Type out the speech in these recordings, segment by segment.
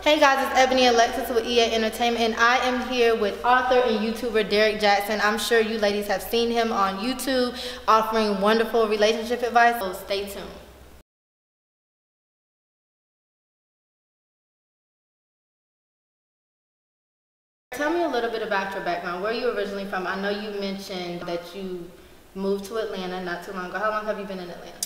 Hey guys, it's Ebony Alexis with EA Entertainment, and I am here with author and YouTuber Derrick JAXN. I'm sure you ladies have seen him on YouTube offering wonderful relationship advice, so stay tuned. Tell me a little bit about your background. Where are you originally from? I know you mentioned that you moved to Atlanta not too long ago. How long have you been in Atlanta?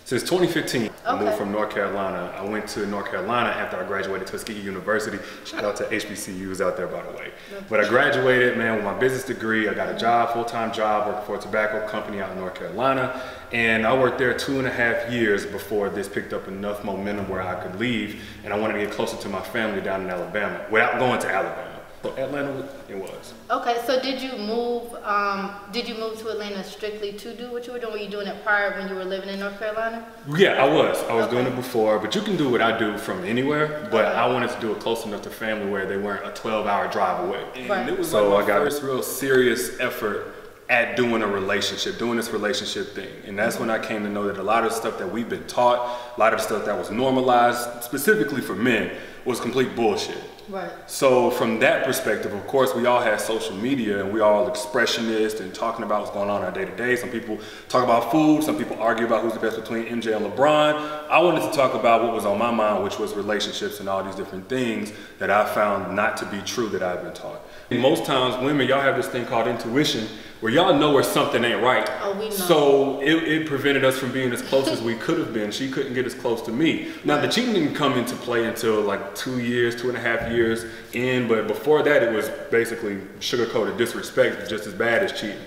Since 2015, okay. I moved from North Carolina. I went to North Carolina after I graduated Tuskegee University. Shout out to HBCUs out there, by the way. But I graduated, man, with my business degree. I got a job, full-time job, working for a tobacco company out in North Carolina. And I worked there 2.5 years before this picked up enough momentum where I could leave. And I wanted to get closer to my family down in Alabama without going to Alabama. So Atlanta, it was. Okay, so did you move to Atlanta strictly to do what you were doing? Were you doing it prior when you were living in North Carolina? Yeah, I was doing it before, but you can do what I do from anywhere, but I wanted to do it close enough to family where they weren't a 12-hour drive away. And it was so I got this real serious effort at doing a relationship, doing this relationship thing. And that's when I came to know that a lot of the stuff that we've been taught, a lot of the stuff that was normalized, specifically for men, was complete bullshit. Right. So from that perspective, of course, we all have social media and we all expressionist and talking about what's going on in our day-to-day. Some people talk about food, some people argue about who's the best between MJ and LeBron. I wanted to talk about what was on my mind, which was relationships and all these different things that I found not to be true that I've been taught. And most times, women, y'all have this thing called intuition, where y'all know where something ain't right. Oh, we know. So it prevented us from being as close as we could have been. She couldn't get as close to me. Now, the cheating didn't come into play until like 2 years, 2.5 years in, but before that, it was basically sugar-coated disrespect, just as bad as cheating.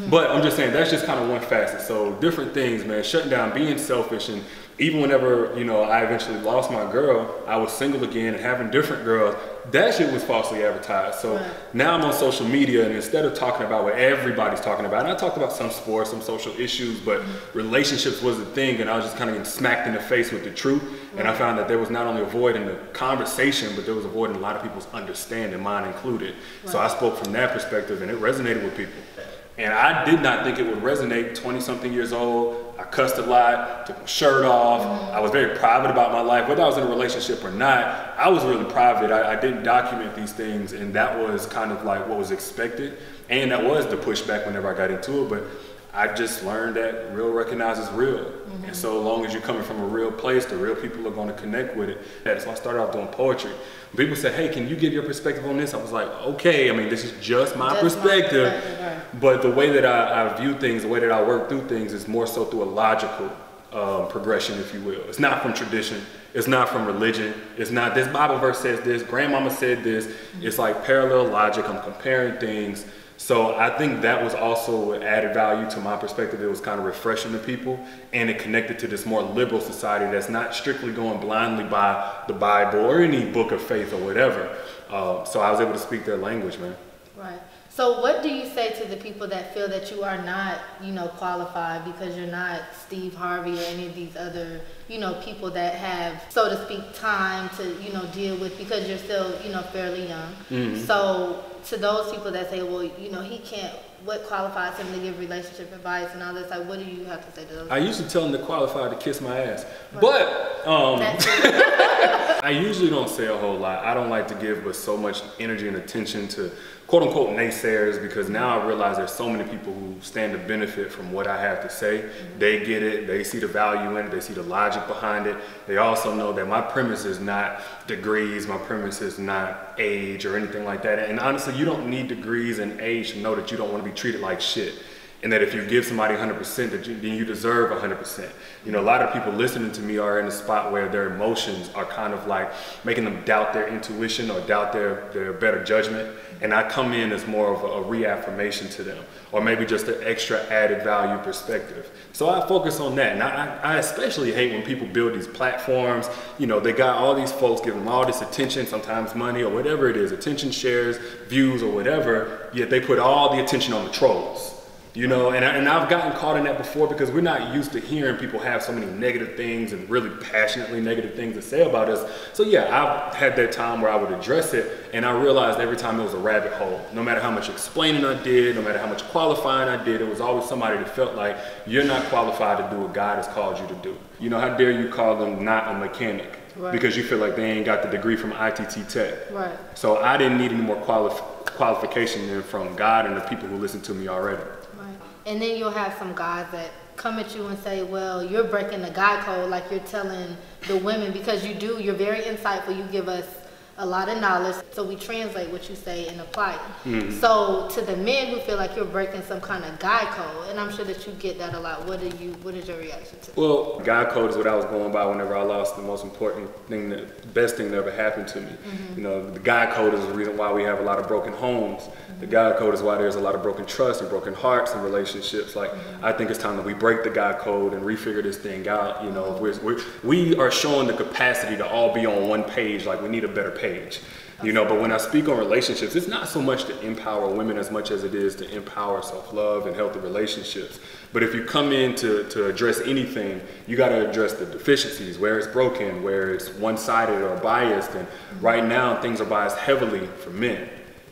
But I'm just saying, that's just kind of one facet. So different things, man, shutting down, being selfish, and even whenever, you know, I eventually lost my girl, I was single again and having different girls, that shit was falsely advertised. So now I'm on social media, and instead of talking about what everybody's talking about, and I talked about some sports, some social issues, but relationships was the thing, and I was just kind of getting smacked in the face with the truth. And I found that there was not only a void in the conversation, but there was a void in a lot of people's understanding, mine included. So I spoke from that perspective, and it resonated with people. And I did not think it would resonate. 20-something years old, I cussed a lot, took my shirt off. I was very private about my life. Whether I was in a relationship or not, I was really private. I didn't document these things, and that was kind of like what was expected. And that was the pushback whenever I got into it. But I just learned that real recognizes real. And so long as you're coming from a real place, the real people are going to connect with it. So I started off doing poetry. When people said, hey, can you give your perspective on this? I was like, okay, I mean, this is just my perspective. But the way that I view things, the way that I work through things is more so through a logical progression, if you will. It's not from tradition. It's not from religion. It's not this Bible verse says this, grandmama said this. It's like parallel logic. I'm comparing things. So I think that was also an added value to my perspective. It was kind of refreshing to people, and it connected to this more liberal society that's not strictly going blindly by the Bible or any book of faith or whatever. So I was able to speak their language, man. Right. So what do you say to the people that feel that you are not, you know, qualified because you're not Steve Harvey or any of these other, you know, people that have, so to speak, time to, you know, deal with, because you're still, you know, fairly young. So to those people that say, well, you know, he can't, what qualifies him to give relationship advice and all this, like, what do you have to say to those people? I usually tell them they're qualified to kiss my ass. But I usually don't say a whole lot. I don't like to give but so much energy and attention to quote unquote naysayers, because now I realize there's so many people who stand to benefit from what I have to say. They get it, they see the value in it, they see the logic behind it. They also know that my premise is not degrees, my premise is not age or anything like that. And honestly, you don't need degrees and age to know that you don't want to be treated like shit. And that if you give somebody 100%, then you deserve 100%. You know, a lot of people listening to me are in a spot where their emotions are kind of like making them doubt their intuition or doubt their better judgment. And I come in as more of a reaffirmation to them, or maybe just an extra added value perspective. So I focus on that. And I especially hate when people build these platforms. You know, they got all these folks giving them all this attention, sometimes money or whatever it is, attention, shares, views or whatever, yet they put all the attention on the trolls. You know, and I've gotten caught in that before because we're not used to hearing people have so many negative things and really passionately negative things to say about us. So yeah, I've had that time where I would address it, and I realized every time it was a rabbit hole. No matter how much explaining I did, no matter how much qualifying I did, it was always somebody that felt like you're not qualified to do what God has called you to do. You know, how dare you call them not a mechanic? Right. Because you feel like they ain't got the degree from ITT Tech. Right. So I didn't need any more qualification than from God and the people who listen to me already. And then you'll have some guys that come at you and say, well, you're breaking the Geico, like you're telling the women, because you're very insightful, you give us a lot of knowledge, so we translate what you say and apply it. Mm-hmm. So to the men who feel like you're breaking some kind of Geico, and I'm sure that you get that a lot, what is your reaction to? Well, Geico is what I was going by whenever I lost the most important thing, the best thing that ever happened to me. Mm-hmm. You know, the Geico is the reason why we have a lot of broken homes. Mm-hmm. The Geico is why there's a lot of broken trust and broken hearts and relationships. Like, mm-hmm. I think it's time that we break the Geico and refigure this thing out. You know, mm-hmm. we are showing the capacity to all be on one page, like we need a better page. You know, but when I speak on relationships, it's not so much to empower women as much as it is to empower self-love and healthy relationships. But if you come in to address anything, you got to address the deficiencies, where it's broken, where it's one-sided or biased. And right now, things are biased heavily for men.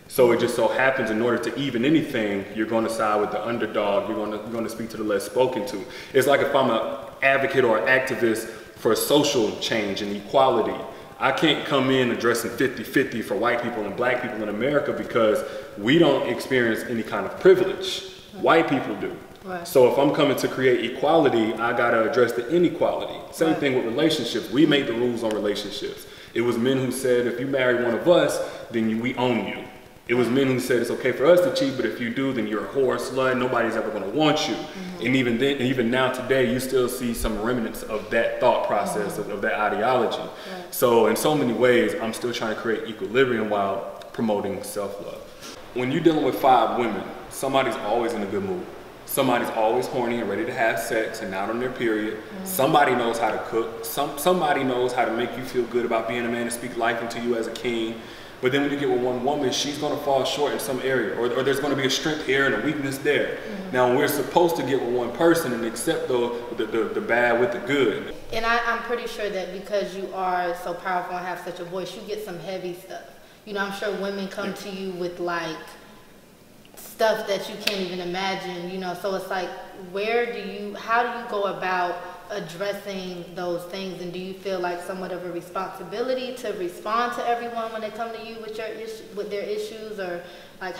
So it just so happens in order to even anything, you're going to side with the underdog. You're going to speak to the less spoken to. It's like if I'm an advocate or activist for social change and equality, I can't come in addressing 50-50 for white people and black people in America because we don't experience any kind of privilege. Right. White people do. Right. So if I'm coming to create equality, I gotta address the inequality. Same right. thing with relationships. We made the rules on relationships. It was men who said, if you marry one of us, then we own you. It was men who said it's okay for us to cheat, but if you do, then you're a whore, slut, nobody's ever gonna want you. Mm-hmm. And even then, even now today, you still see some remnants of that thought process, mm-hmm. of that ideology. Right. So in so many ways, I'm still trying to create equilibrium while promoting self-love. When you're dealing with 5 women, somebody's always in a good mood. Somebody's always horny and ready to have sex and not on their period. Mm-hmm. Somebody knows how to cook. Somebody knows how to make you feel good about being a man and speak life into you as a king. But then when you get with one woman, she's going to fall short in some area, or there's going to be a strength here and a weakness there. Mm-hmm. Now, we're supposed to get with one person and accept the bad with the good. And I'm pretty sure that because you are so powerful and have such a voice, you get some heavy stuff. You know, I'm sure women come to you with like stuff that you can't even imagine, you know, so it's like, how do you go about addressing those things, and do you feel like somewhat of a responsibility to respond to everyone when they come to you with their issues, or like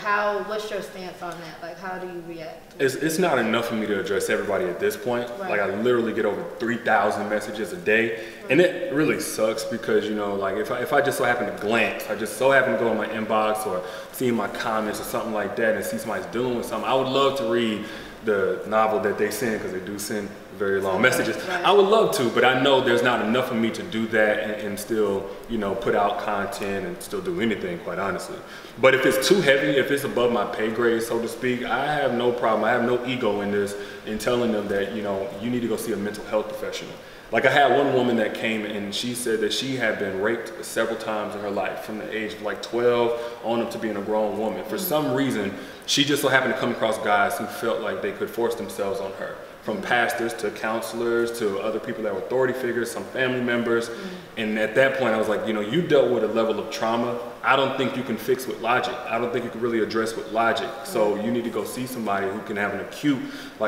what's your stance on that? Like, how do you react? It's not enough for me to address everybody at this point. Right. Like, I literally get over 3,000 messages a day, right. and it really sucks because, you know, like if I just so happen to glance, I just so happen to go in my inbox or see my comments or something like that and see somebody's dealing with something, I would love to read the novel that they send, because they do send very long messages. Right. I would love to, but I know there's not enough of me to do that and still, you know, put out content and still do anything, quite honestly. But if it's too heavy, if it's above my pay grade, so to speak, I have no problem. I have no ego in this, in telling them that, you know, you need to go see a mental health professional. Like, I had one woman that came and she said that she had been raped several times in her life, from the age of like 12 on up to being a grown woman. For some reason, she just so happened to come across guys who felt like they could force themselves on her. From pastors to counselors to other people that were authority figures, some family members. And at that point I was like, you know, you dealt with a level of trauma I don't think you can fix with logic. I don't think you can really address with logic. So you need to go see somebody who can have an acute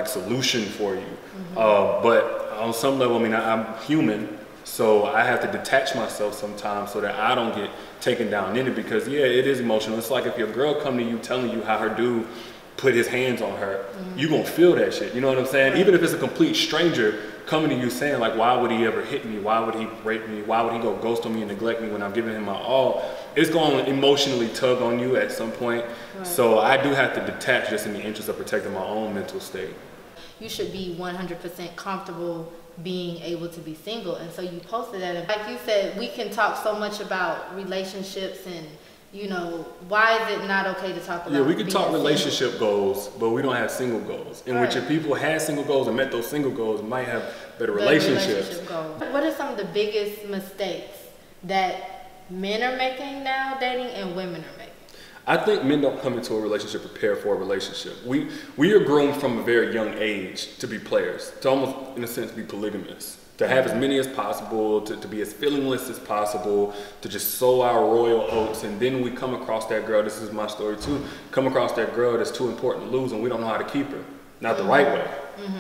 solution for you. But on some level, I mean, I'm human, so I have to detach myself sometimes so that I don't get taken down in it, because yeah, it is emotional. It's like if your girl come to you telling you how her dude put his hands on her, you gonna feel that shit, you know what I'm saying? Even if it's a complete stranger coming to you saying like, why would he ever hit me? Why would he rape me? Why would he go ghost on me and neglect me when I'm giving him my all? It's gonna emotionally tug on you at some point. So I do have to detach just in the interest of protecting my own mental state. You should be 100% comfortable being able to be single. And so you posted that. And like you said, we can talk so much about relationships and, you know, why is it not okay to talk about? Yeah, we can talk relationship goals, but we don't have single goals. In which if people had single goals and met those single goals, might have better relationships. What are some of the biggest mistakes that men are making now dating and women are making? I think men don't come into a relationship prepared for a relationship. We are groomed from a very young age to be players, to almost, in a sense, be polygamous, to have as many as possible, to be as feelingless as possible, to just sow our royal oats, and then we come across that girl, this is my story too, come across that girl that's too important to lose and we don't know how to keep her, not the right way.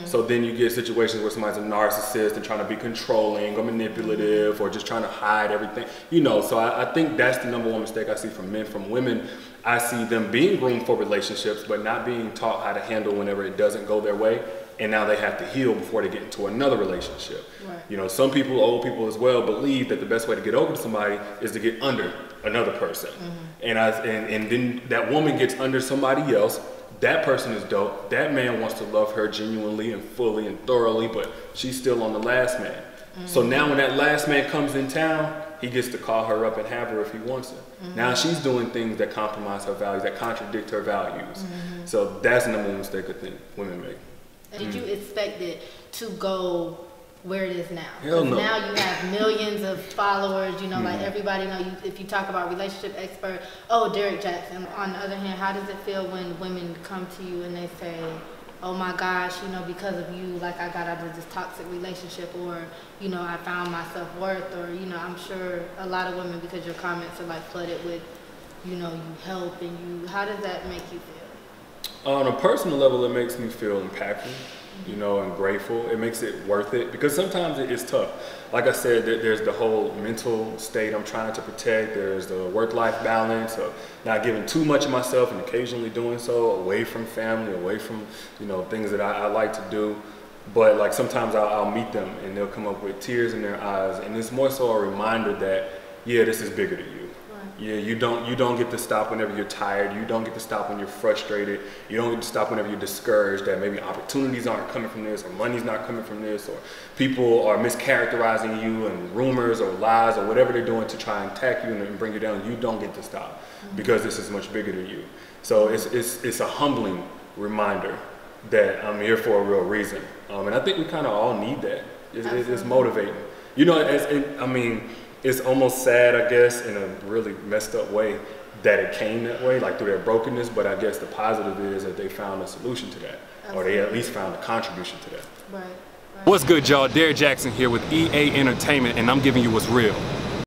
So then you get situations where somebody's a narcissist and trying to be controlling or manipulative or just trying to hide everything, you know. So I think that's the #1 mistake I see from men. From women, I see them being groomed for relationships but not being taught how to handle whenever it doesn't go their way, and now they have to heal before they get into another relationship. Right. You know, some people, old people as well, believe that the best way to get over to somebody is to get under another person. And then that woman gets under somebody else. That person is dope. That man wants to love her genuinely and fully and thoroughly, but she's still on the last man. So now when that last man comes in town, he gets to call her up and have her if he wants her. Now she's doing things that compromise her values, that contradict her values. So that's the #1 mistake I think women make. Did you expect it to go where it is now? Hell no. Now you have millions of followers, you know, like everybody know you. If you talk about relationship expert, oh, Derrick Jackson. On the other hand, how does it feel when women come to you and they say, oh my gosh, you know, because of you, like I got out of this toxic relationship, or, you know, I found my self-worth, or, you know, I'm sure a lot of women, because your comments are like flooded with, you know, you help and you, how does that make you feel? On a personal level, it makes me feel impactful, you know, and grateful. It makes it worth it, because sometimes it is tough. Like I said, there's the whole mental state I'm trying to protect. There's the work-life balance of not giving too much of myself and occasionally doing so, away from family, away from, you know, things that I like to do. But like sometimes I'll meet them and they'll come up with tears in their eyes, and it's more so a reminder that, yeah, this is bigger than you. Yeah, you don't get to stop whenever you're tired. You don't get to stop when you're frustrated. You don't get to stop whenever you're discouraged that maybe opportunities aren't coming from this, or money's not coming from this, or people are mischaracterizing you, and rumors or lies or whatever they're doing to try and attack you and bring you down. You don't get to stop because this is much bigger than you. So it's a humbling reminder that I'm here for a real reason. And I think we kind of all need that. It's motivating. You know, I mean, it's almost sad, I guess, in a really messed up way that it came that way, like through their brokenness, but I guess the positive is that they found a solution to that. Absolutely. Or they at least found a contribution to that. Right. What's good, y'all? Derrick Jackson here with EA Entertainment, and I'm giving you what's real.